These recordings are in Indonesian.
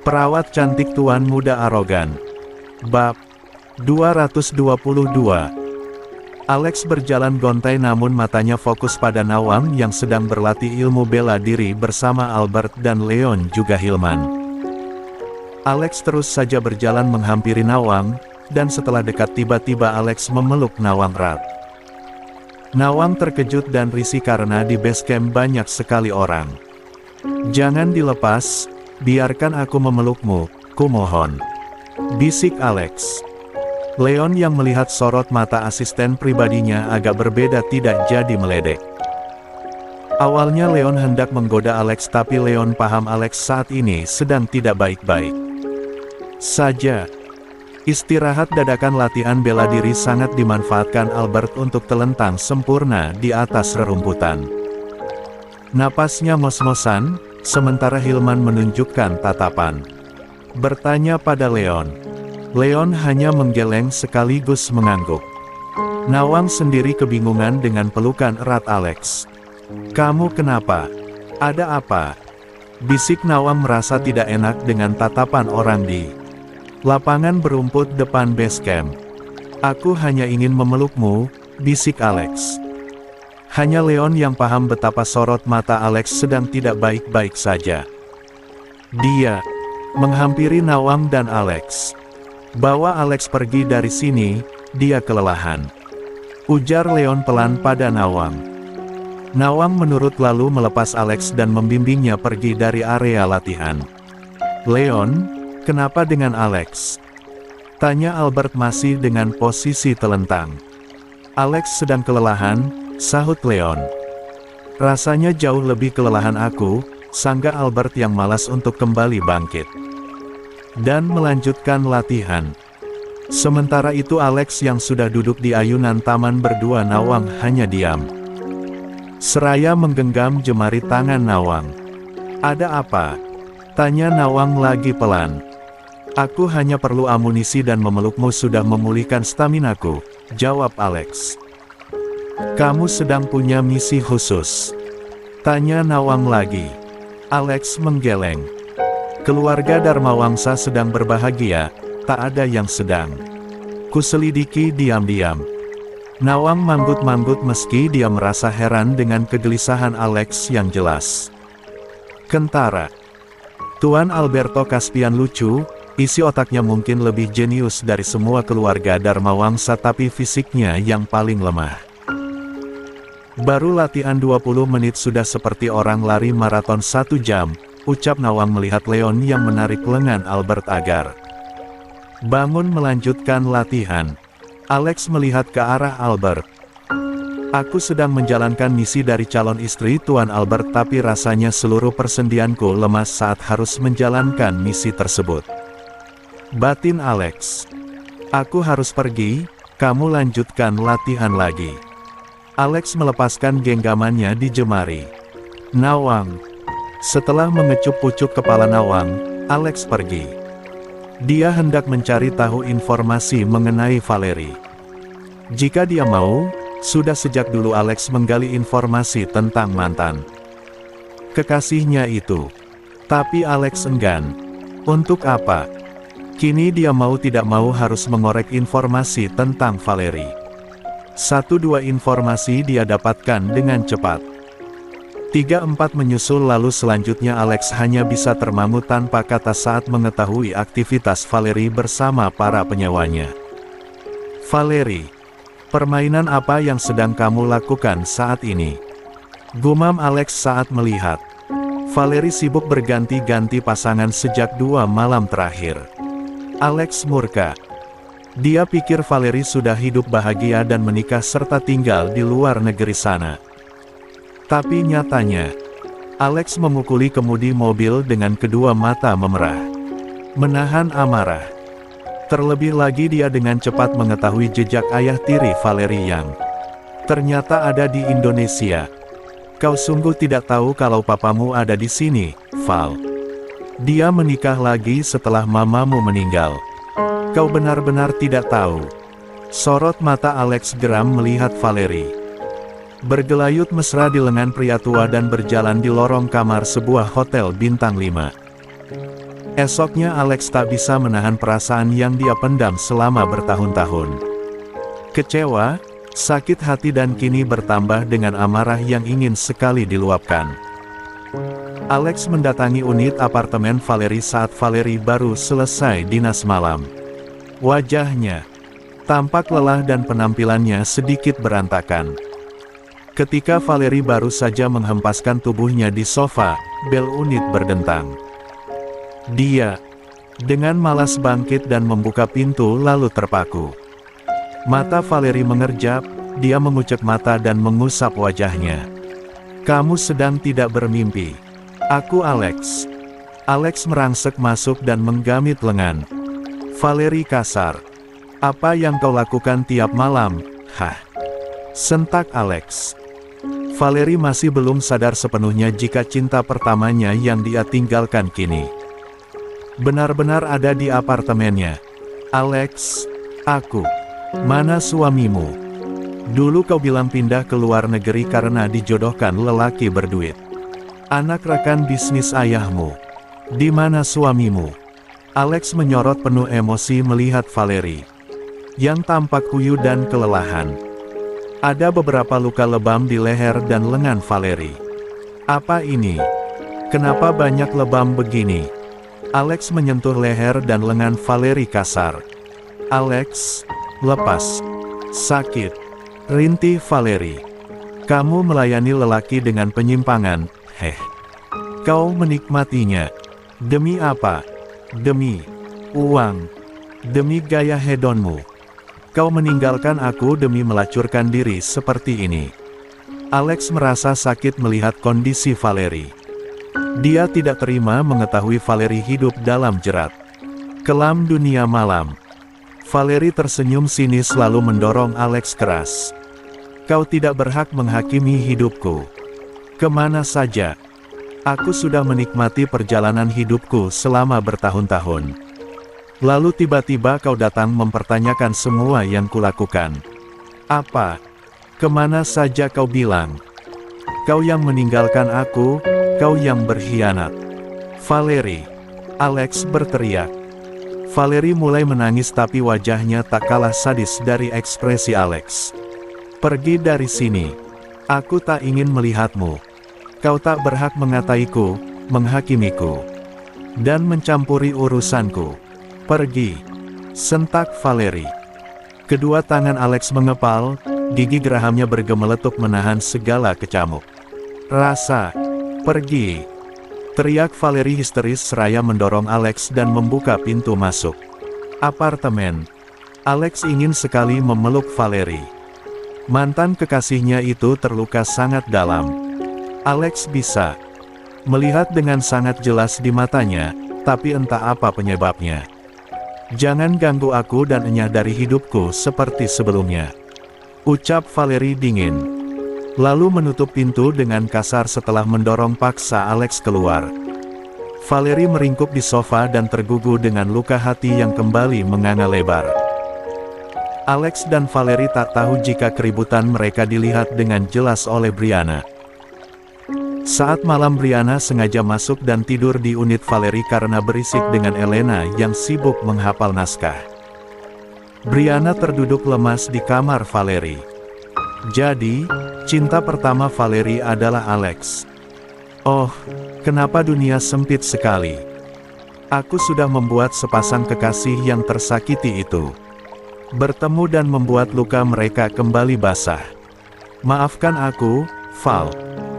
Perawat cantik tuan muda arogan. Bab 222. Alex berjalan gontai namun matanya fokus pada Nawang yang sedang berlatih ilmu bela diri bersama Albert dan Leon juga Hilman. Alex terus saja berjalan menghampiri Nawang, dan setelah dekat tiba-tiba Alex memeluk Nawang erat. Nawang terkejut dan risih karena di base camp banyak sekali orang. "Jangan dilepas, biarkan aku memelukmu, kumohon," bisik Alex. Leon yang melihat sorot mata asisten pribadinya agak berbeda tidak jadi meledek. Awalnya Leon hendak menggoda Alex tapi Leon paham Alex saat ini sedang tidak baik-baik saja. Istirahat dadakan latihan bela diri sangat dimanfaatkan Albert untuk telentang sempurna di atas rerumputan. Napasnya mos-mosan, sementara Hilman menunjukkan tatapan bertanya pada Leon. Leon hanya menggeleng sekaligus mengangguk. Nawang sendiri kebingungan dengan pelukan erat Alex. "Kamu kenapa? Ada apa?" bisik Nawang merasa tidak enak dengan tatapan orang di lapangan berumput depan base camp. "Aku hanya ingin memelukmu," bisik Alex. Hanya Leon yang paham betapa sorot mata Alex sedang tidak baik-baik saja. Dia menghampiri Nawang dan Alex. "Bawa Alex pergi dari sini, dia kelelahan," ujar Leon pelan pada Nawang. Nawang menurut lalu melepas Alex dan membimbingnya pergi dari area latihan. "Leon, kenapa dengan Alex?" tanya Albert masih dengan posisi telentang. "Alex sedang kelelahan," sahut Leon. "Rasanya jauh lebih kelelahan aku," sanggah Albert yang malas untuk kembali bangkit dan melanjutkan latihan. Sementara itu Alex yang sudah duduk di ayunan taman berdua Nawang hanya diam. Seraya menggenggam jemari tangan Nawang. "Ada apa?" tanya Nawang lagi pelan. "Aku hanya perlu amunisi dan memelukmu sudah memulihkan staminaku," jawab Alex. "Kamu sedang punya misi khusus?" tanya Nawang lagi. Alex menggeleng. "Keluarga Dharmawangsa sedang berbahagia, tak ada yang sedang kuselidiki diam-diam." Nawang manggut-manggut meski dia merasa heran dengan kegelisahan Alex yang jelas. Kentara. Tuan Alberto Caspian lucu, isi otaknya mungkin lebih jenius dari semua keluarga Dharmawangsa tapi fisiknya yang paling lemah. "Baru latihan 20 menit sudah seperti orang lari maraton 1 jam, ucap Nawang melihat Leon yang menarik lengan Albert agar bangun melanjutkan latihan. Alex melihat ke arah Albert. "Aku sedang menjalankan misi dari calon istri Tuan Albert tapi rasanya seluruh persendianku lemas saat harus menjalankan misi tersebut," batin Alex. "Aku harus pergi, kamu lanjutkan latihan lagi." Alex melepaskan genggamannya di jemari Nawang. Setelah mengecup pucuk kepala Nawang, Alex pergi. Dia hendak mencari tahu informasi mengenai Valerie. Jika dia mau, sudah sejak dulu Alex menggali informasi tentang mantan kekasihnya itu. Tapi Alex enggan. Untuk apa? Kini dia mau tidak mau harus mengorek informasi tentang Valerie. 1-2 informasi dia dapatkan dengan cepat. 3-4 menyusul lalu selanjutnya Alex hanya bisa termangu tanpa kata saat mengetahui aktivitas Valerie bersama para penyewanya. "Valerie, permainan apa yang sedang kamu lakukan saat ini?" gumam Alex saat melihat Valerie sibuk berganti-ganti pasangan sejak 2 malam terakhir. Alex murka. Dia pikir Valerie sudah hidup bahagia dan menikah serta tinggal di luar negeri sana. Tapi nyatanya, Alex memukuli kemudi mobil dengan kedua mata memerah, menahan amarah. Terlebih lagi dia dengan cepat mengetahui jejak ayah tiri Valerie yang ternyata ada di Indonesia. "Kau sungguh tidak tahu kalau papamu ada di sini, Val. Dia menikah lagi setelah mamamu meninggal. Kau benar-benar tidak tahu." Sorot mata Alex geram melihat Valerie bergelayut mesra di lengan pria tua dan berjalan di lorong kamar sebuah hotel bintang 5. Esoknya Alex tak bisa menahan perasaan yang dia pendam selama bertahun-tahun. Kecewa, sakit hati dan kini bertambah dengan amarah yang ingin sekali diluapkan. Alex mendatangi unit apartemen Valerie saat Valerie baru selesai dinas malam. Wajahnya tampak lelah dan penampilannya sedikit berantakan. Ketika Valerie baru saja menghempaskan tubuhnya di sofa, bel unit berdentang. Dia dengan malas bangkit dan membuka pintu lalu terpaku. Mata Valerie mengerjap, dia mengucek mata dan mengusap wajahnya. "Kamu sedang tidak bermimpi. Aku Alex." Alex merangsek masuk dan menggamit lengan. Valerie kasar. "Apa yang kau lakukan tiap malam?" "Hah?" sentak Alex. Valerie masih belum sadar sepenuhnya jika cinta pertamanya yang dia tinggalkan kini benar-benar ada di apartemennya. "Alex, aku. Mana suamimu? Dulu kau bilang pindah ke luar negeri karena dijodohkan lelaki berduit. Anak rekan bisnis ayahmu. Di mana suamimu?" Alex menyorot penuh emosi melihat Valerie yang tampak kuyuh dan kelelahan. Ada beberapa luka lebam di leher dan lengan Valerie. "Apa ini? Kenapa banyak lebam begini?" Alex menyentuh leher dan lengan Valerie kasar. "Alex, lepas. Sakit," rintih Valerie. "Kamu melayani lelaki dengan penyimpangan, heh. Kau menikmatinya. Demi apa? Demi uang. Demi gaya hedonmu. Kau meninggalkan aku demi melacurkan diri seperti ini." Alex merasa sakit melihat kondisi Valerie. Dia tidak terima mengetahui Valerie hidup dalam jerat kelam dunia malam. Valerie tersenyum sinis lalu mendorong Alex keras. "Kau tidak berhak menghakimi hidupku. Kemana saja? Aku sudah menikmati perjalanan hidupku selama bertahun-tahun. Lalu tiba-tiba kau datang mempertanyakan semua yang kulakukan. Apa? Kemana saja kau bilang? Kau yang meninggalkan aku, kau yang berkhianat." "Valerie!" Alex berteriak. Valerie mulai menangis tapi wajahnya tak kalah sadis dari ekspresi Alex. "Pergi dari sini. Aku tak ingin melihatmu. Kau tak berhak mengataiku, menghakimiku, dan mencampuri urusanku. Pergi!" sentak Valerie. Kedua tangan Alex mengepal, gigi gerahamnya bergemeletuk menahan segala kecamuk rasa. "Pergi!" teriak Valerie histeris seraya mendorong Alex dan membuka pintu masuk apartemen. Alex ingin sekali memeluk Valerie. Mantan kekasihnya itu terluka sangat dalam. Alex bisa melihat dengan sangat jelas di matanya, tapi entah apa penyebabnya. "Jangan ganggu aku dan enyah dari hidupku seperti sebelumnya," ucap Valerie dingin. Lalu menutup pintu dengan kasar setelah mendorong paksa Alex keluar. Valerie meringkuk di sofa dan tergugu dengan luka hati yang kembali menganga lebar. Alex dan Valerie tak tahu jika keributan mereka dilihat dengan jelas oleh Brianna. Saat malam Brianna sengaja masuk dan tidur di unit Valerie karena berisik dengan Elena yang sibuk menghafal naskah. Brianna terduduk lemas di kamar Valerie. Jadi, cinta pertama Valerie adalah Alex. Oh, kenapa dunia sempit sekali. Aku sudah membuat sepasang kekasih yang tersakiti itu bertemu dan membuat luka mereka kembali basah. Maafkan aku, Val.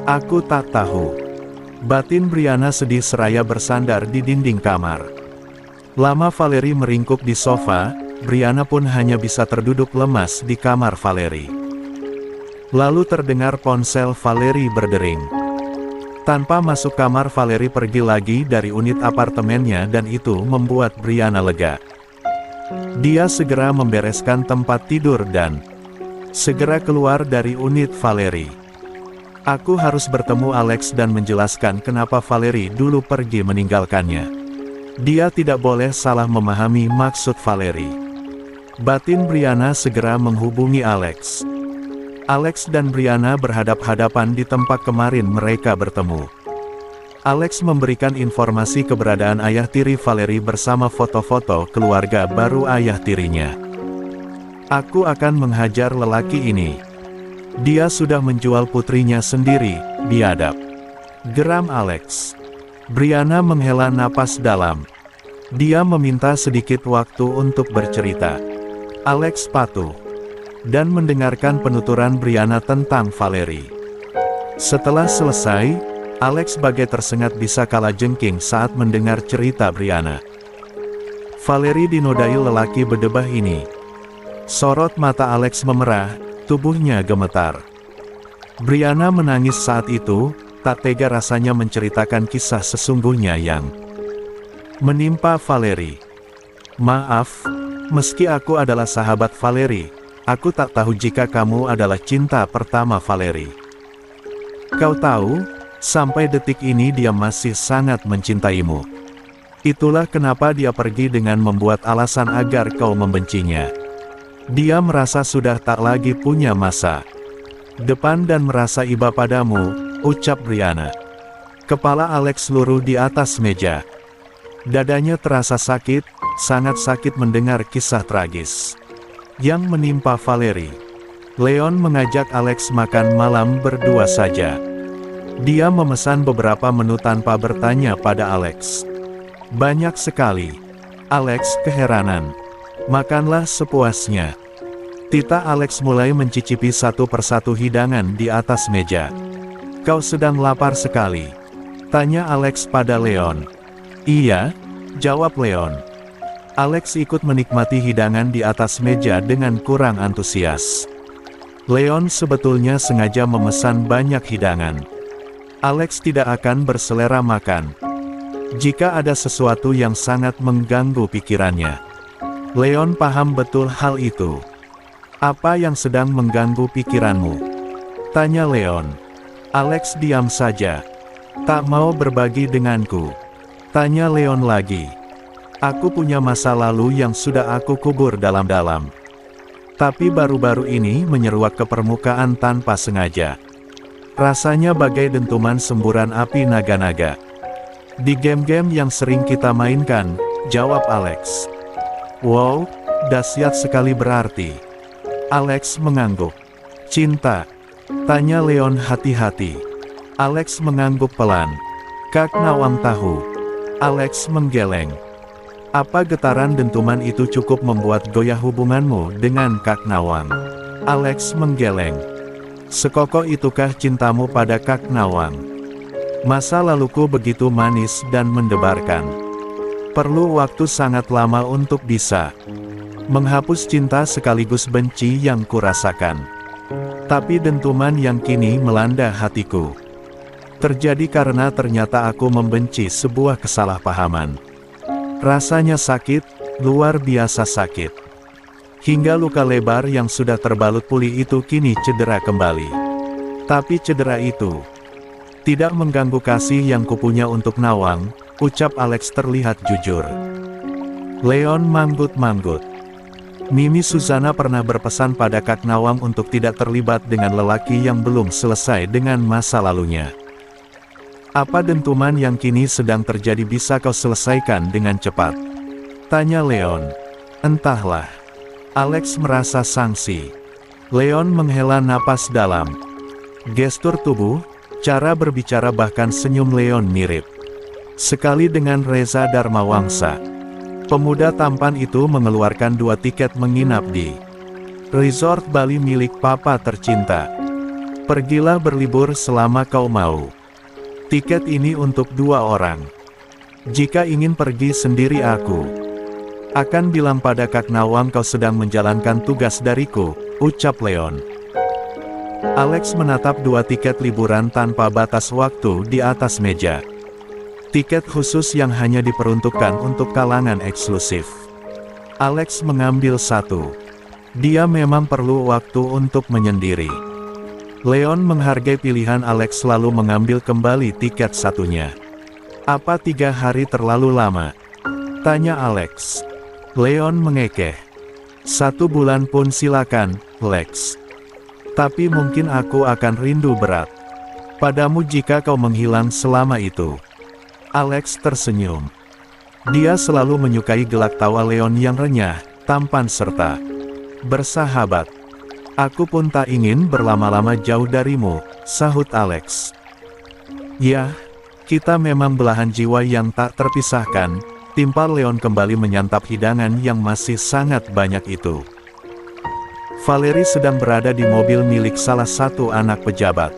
Aku tak tahu. Batin Brianna sedih seraya bersandar di dinding kamar. Lama Valerie meringkuk di sofa, Brianna pun hanya bisa terduduk lemas di kamar Valerie. Lalu terdengar ponsel Valerie berdering. Tanpa masuk kamar Valerie pergi lagi dari unit apartemennya dan itu membuat Brianna lega. Dia segera membereskan tempat tidur dan segera keluar dari unit Valerie. Aku harus bertemu Alex dan menjelaskan kenapa Valerie dulu pergi meninggalkannya. Dia tidak boleh salah memahami maksud Valerie. Batin Brianna segera menghubungi Alex. Alex dan Brianna berhadap-hadapan di tempat kemarin mereka bertemu. Alex memberikan informasi keberadaan ayah tiri Valerie bersama foto-foto keluarga baru ayah tirinya. Aku akan menghajar lelaki ini. Dia sudah menjual putrinya sendiri, biadab. Geram Alex. Brianna menghela napas dalam. Dia meminta sedikit waktu untuk bercerita. Alex patuh dan mendengarkan penuturan Brianna tentang Valerie. Setelah selesai, Alex bagai tersengat bisa kalajengking saat mendengar cerita Brianna. Valerie dinodai lelaki berdebah ini. Sorot mata Alex memerah, tubuhnya gemetar. Brianna menangis saat itu, tak tega rasanya menceritakan kisah sesungguhnya yang menimpa Valerie. Maaf, meski aku adalah sahabat Valerie, aku tak tahu jika kamu adalah cinta pertama Valerie. Kau tahu, sampai detik ini dia masih sangat mencintaimu. Itulah kenapa dia pergi dengan membuat alasan agar kau membencinya. Dia merasa sudah tak lagi punya masa depan dan merasa iba padamu, ucap Brianna. Kepala Alex luruh di atas meja. Dadanya terasa sakit, sangat sakit mendengar kisah tragis yang menimpa Valerie. Leon mengajak Alex makan malam berdua saja. Dia memesan beberapa menu tanpa bertanya pada Alex. Banyak sekali. Alex keheranan. Makanlah sepuasnya. Tita Alex mulai mencicipi satu persatu hidangan di atas meja. Kau sedang lapar sekali? Tanya Alex pada Leon. Iya, jawab Leon. Alex ikut menikmati hidangan di atas meja dengan kurang antusias. Leon sebetulnya sengaja memesan banyak hidangan. Alex tidak akan berselera makan jika ada sesuatu yang sangat mengganggu pikirannya. Leon paham betul hal itu. Apa yang sedang mengganggu pikiranmu? Tanya Leon. Alex diam saja. Tak mau berbagi denganku? Tanya Leon lagi. Aku punya masa lalu yang sudah aku kubur dalam-dalam. Tapi baru-baru ini menyeruak ke permukaan tanpa sengaja. Rasanya bagai dentuman semburan api naga-naga. Di game-game yang sering kita mainkan, jawab Alex. Wow, dahsyat sekali berarti. Alex mengangguk. Cinta? Tanya Leon hati-hati. Alex mengangguk pelan. Kak Nawang tahu. Alex menggeleng. Apa getaran dentuman itu cukup membuat goyah hubunganmu dengan Kak Nawang? Alex menggeleng. Sekokoh itukah cintamu pada Kak Nawang? Masa laluku begitu manis dan mendebarkan. Perlu waktu sangat lama untuk bisa menghapus cinta sekaligus benci yang kurasakan. Tapi dentuman yang kini melanda hatiku terjadi karena ternyata aku membenci sebuah kesalahpahaman. Rasanya sakit, luar biasa sakit. Hingga luka lebar yang sudah terbalut pulih itu kini cedera kembali. Tapi cedera itu tidak mengganggu kasih yang kupunya untuk Nawang, ucap Alex terlihat jujur. Leon manggut-manggut. Mimi Susana pernah berpesan pada Kak Nawang untuk tidak terlibat dengan lelaki yang belum selesai dengan masa lalunya. Apa dentuman yang kini sedang terjadi bisa kau selesaikan dengan cepat? Tanya Leon. Entahlah. Alex merasa sangsi. Leon menghela napas dalam. Gestur tubuh, cara berbicara bahkan senyum Leon mirip sekali dengan Reza Dharmawangsa. Pemuda tampan itu mengeluarkan 2 tiket menginap di resort Bali milik papa tercinta. Pergilah berlibur selama kau mau. Tiket ini untuk 2 orang. Jika ingin pergi sendiri aku akan bilang pada Kak Nawang kau sedang menjalankan tugas dariku, ucap Leon. Alex menatap 2 tiket liburan tanpa batas waktu di atas meja. Tiket khusus yang hanya diperuntukkan untuk kalangan eksklusif. Alex mengambil 1. Dia memang perlu waktu untuk menyendiri. Leon menghargai pilihan Alex lalu mengambil kembali tiket satunya. Apa 3 hari terlalu lama? Tanya Alex. Leon mengekeh. 1 bulan pun silakan, Lex. Tapi mungkin aku akan rindu berat padamu jika kau menghilang selama itu. Alex tersenyum. Dia selalu menyukai gelak tawa Leon yang renyah, tampan serta bersahabat. Aku pun tak ingin berlama-lama jauh darimu, sahut Alex. Ya, kita memang belahan jiwa yang tak terpisahkan, timpal Leon kembali menyantap hidangan yang masih sangat banyak itu. Valerie sedang berada di mobil milik salah satu anak pejabat.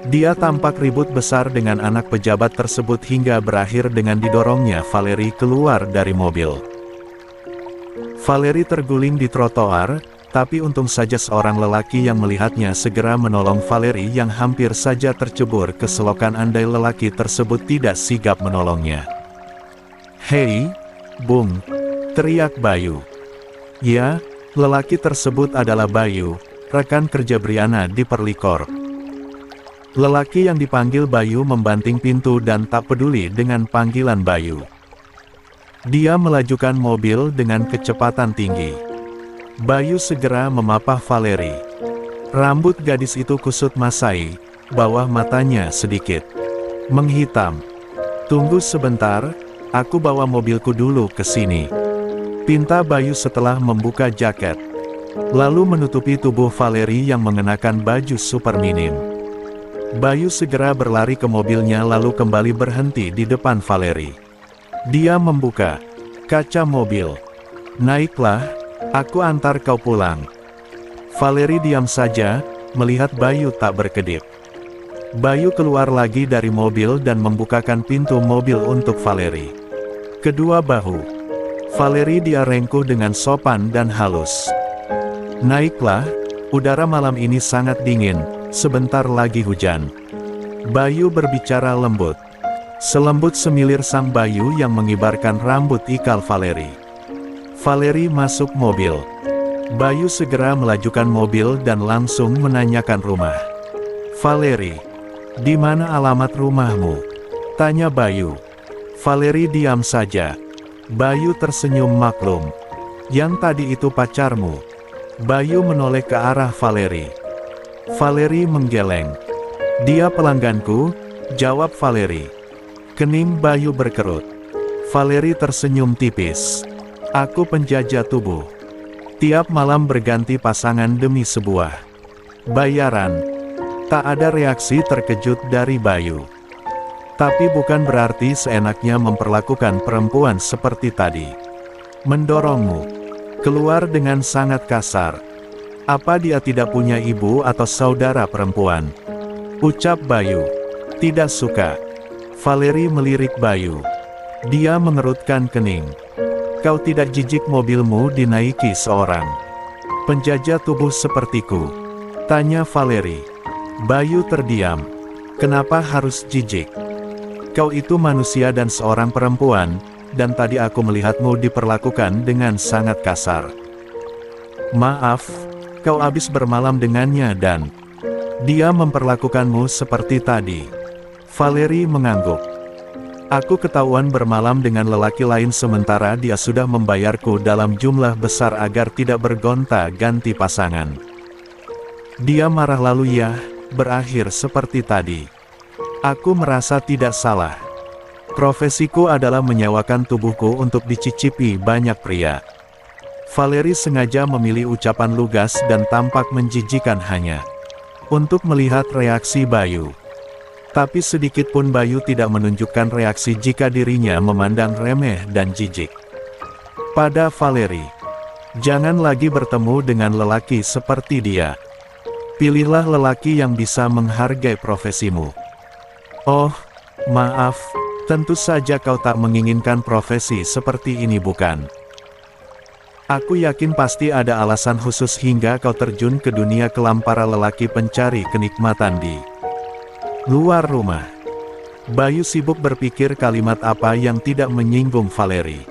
Dia tampak ribut besar dengan anak pejabat tersebut hingga berakhir dengan didorongnya Valerie keluar dari mobil. Valerie terguling di trotoar, tapi untung saja seorang lelaki yang melihatnya segera menolong Valerie yang hampir saja tercebur ke selokan andai lelaki tersebut tidak sigap menolongnya. "Hei, Bung!" teriak Bayu. Ya, lelaki tersebut adalah Bayu, rekan kerja Brianna di Perlikor. Lelaki yang dipanggil Bayu membanting pintu dan tak peduli dengan panggilan Bayu. Dia melajukan mobil dengan kecepatan tinggi. Bayu segera memapah Valerie. Rambut gadis itu kusut masai, bawah matanya sedikit menghitam. "Tunggu sebentar, aku bawa mobilku dulu ke sini," pinta Bayu setelah membuka jaket. Lalu menutupi tubuh Valerie yang mengenakan baju super minim. Bayu segera berlari ke mobilnya lalu kembali berhenti di depan Valerie. Dia membuka kaca mobil. "Naiklah, aku antar kau pulang." Valerie diam saja, melihat Bayu tak berkedip. Bayu keluar lagi dari mobil dan membukakan pintu mobil untuk Valerie. Kedua bahu Valerie dia rengkuh dengan sopan dan halus. "Naiklah, udara malam ini sangat dingin. Sebentar lagi hujan." Bayu berbicara lembut. Selembut semilir sang Bayu yang mengibarkan rambut ikal Valerie. Valerie masuk mobil. Bayu segera melajukan mobil dan langsung menanyakan rumah. "Valerie, di mana alamat rumahmu?" tanya Bayu. Valerie diam saja. Bayu tersenyum maklum. "Yang tadi itu pacarmu?" Bayu menoleh ke arah Valerie. Valerie menggeleng. "Dia pelangganku," jawab Valerie. Kening Bayu berkerut. Valerie tersenyum tipis. "Aku penjajah tubuh. Tiap malam berganti pasangan demi sebuah bayaran." Tak ada reaksi terkejut dari Bayu. Tapi bukan berarti seenaknya memperlakukan perempuan seperti tadi. "Mendorongmu keluar dengan sangat kasar. Apa dia tidak punya ibu atau saudara perempuan?" ucap Bayu. "Tidak suka." Valerie melirik Bayu. Dia mengerutkan kening. "Kau tidak jijik mobilmu dinaiki seorang penjajah tubuh sepertiku?" tanya Valerie. Bayu terdiam. "Kenapa harus jijik? Kau itu manusia dan seorang perempuan, dan tadi aku melihatmu diperlakukan dengan sangat kasar." "Maaf, kau habis bermalam dengannya dan dia memperlakukanmu seperti tadi." Valerie mengangguk. "Aku ketahuan bermalam dengan lelaki lain sementara dia sudah membayarku dalam jumlah besar agar tidak bergonta-ganti pasangan. Dia marah lalu ya, berakhir seperti tadi. Aku merasa tidak salah. Profesiku adalah menyewakan tubuhku untuk dicicipi banyak pria." Valerie sengaja memilih ucapan lugas dan tampak menjijikan hanya untuk melihat reaksi Bayu. Tapi sedikit pun Bayu tidak menunjukkan reaksi jika dirinya memandang remeh dan jijik. Pada Valerie, "Jangan lagi bertemu dengan lelaki seperti dia. Pilihlah lelaki yang bisa menghargai profesimu." "Oh, maaf, tentu saja kau tak menginginkan profesi seperti ini bukan? Aku yakin pasti ada alasan khusus hingga kau terjun ke dunia kelam para lelaki pencari kenikmatan di luar rumah." Bayu sibuk berpikir kalimat apa yang tidak menyinggung Valerie.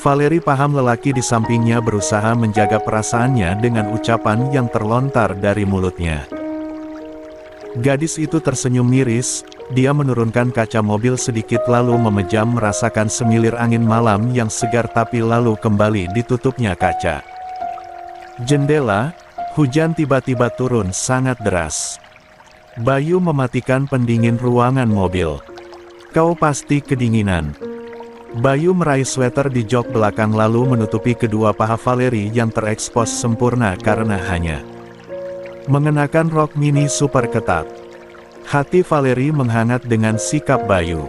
Valerie paham lelaki di sampingnya berusaha menjaga perasaannya dengan ucapan yang terlontar dari mulutnya. Gadis itu tersenyum miris. Dia menurunkan kaca mobil sedikit lalu memejam merasakan semilir angin malam yang segar tapi lalu kembali ditutupnya kaca jendela. Hujan tiba-tiba turun sangat deras. Bayu mematikan pendingin ruangan mobil. Kau pasti kedinginan. Bayu meraih sweater di jok belakang lalu menutupi kedua paha Valerie yang terekspos sempurna karena hanya mengenakan rok mini super ketat. Hati Valerie menghangat dengan sikap Bayu.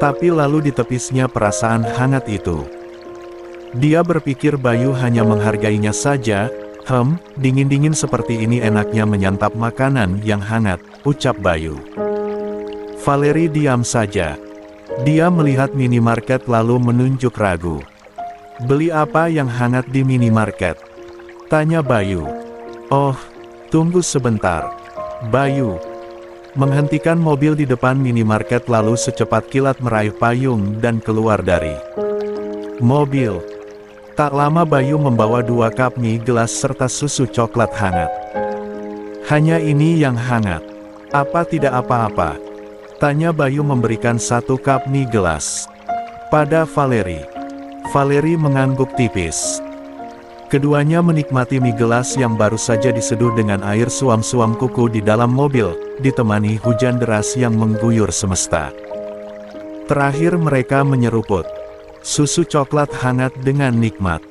Tapi lalu ditepisnya perasaan hangat itu. Dia berpikir Bayu hanya menghargainya saja. Dingin-dingin seperti ini enaknya menyantap makanan yang hangat, ucap Bayu. Valerie diam saja. Dia melihat minimarket lalu menunjuk ragu. Beli apa yang hangat di minimarket? Tanya Bayu. Oh, tunggu sebentar. Bayu menghentikan mobil di depan minimarket lalu secepat kilat meraih payung dan keluar dari mobil. Tak lama Bayu membawa 2 cup mie gelas serta susu coklat hangat. Hanya ini yang hangat. Apa tidak apa-apa? Tanya Bayu memberikan 1 cup mie gelas pada Valerie. Valerie mengangguk tipis. Keduanya menikmati mie gelas yang baru saja diseduh dengan air suam-suam kuku di dalam mobil, ditemani hujan deras yang mengguyur semesta. Terakhir mereka menyeruput susu coklat hangat dengan nikmat.